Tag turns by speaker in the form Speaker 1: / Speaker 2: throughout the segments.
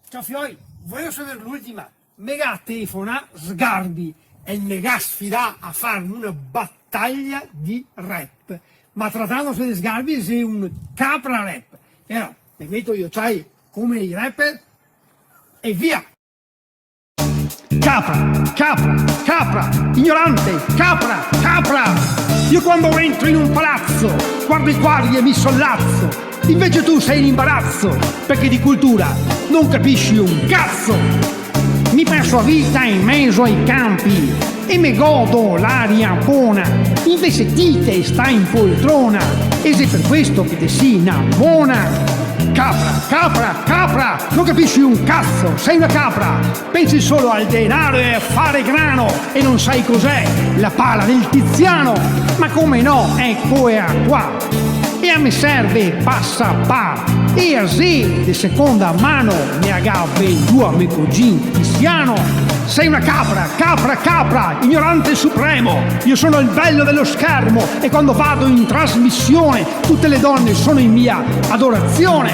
Speaker 1: Ciao Fioi, voglio sapere l'ultima. Mega telefona Sgarbi e mega sfida a fare una battaglia di rap. Ma trattandosi di Sgarbi sei un capra rap. E allora, mi metto io, sai, come i rapper e via! Capra, capra, capra, ignorante, capra, capra! Io quando entro in un palazzo, guardo i quadri e mi sollazzo. Invece tu sei in imbarazzo, perché di cultura non capisci un cazzo! Mi perso a vita in mezzo ai campi e me godo l'aria buona. Invece Tite sta in poltrona e sei per questo che te si innamora. Capra, capra, capra, non capisci un cazzo, sei una capra. Pensi solo al denaro e a fare grano e non sai cos'è la pala del Tiziano. Ma come no, eccola qua. E a me serve passa par e a se di seconda mano ne agave due a me cugin Tiziano. Sei una capra, capra, capra, ignorante supremo. Io sono il bello dello schermo e quando vado in trasmissione tutte le donne sono in mia adorazione.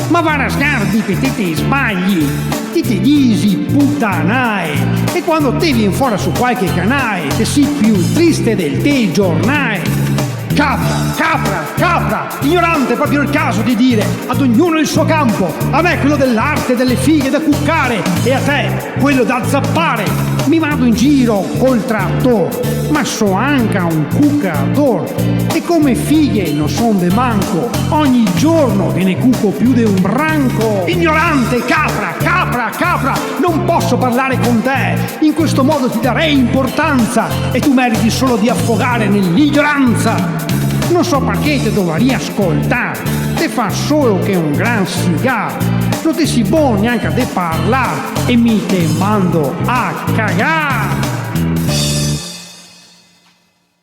Speaker 1: Ma va a Sgarbi che te sbagli, te disi puttanae e quando te vieni fuori su qualche canale te sei più triste del te giornale. Capra, capra, capra, ignorante, proprio il caso di dire ad ognuno il suo campo, a me quello dell'arte delle fighe da cuccare e a te quello da zappare. Mi vado in giro col trattor, ma so anche un cuccador e come fighe non son de manco, ogni giorno che ne cucco più di un branco. Ignorante, capra, capra, capra, non posso parlare con te, in questo modo ti darei importanza e tu meriti solo di affogare nell'ignoranza. Non so perché te dovrei ascoltare, te fa solo che un gran cigar, non ti si può neanche a te parlare e mi te mando a cagare.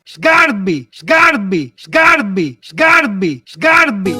Speaker 1: Sgarbi, Sgarbi, Sgarbi, Sgarbi, Sgarbi.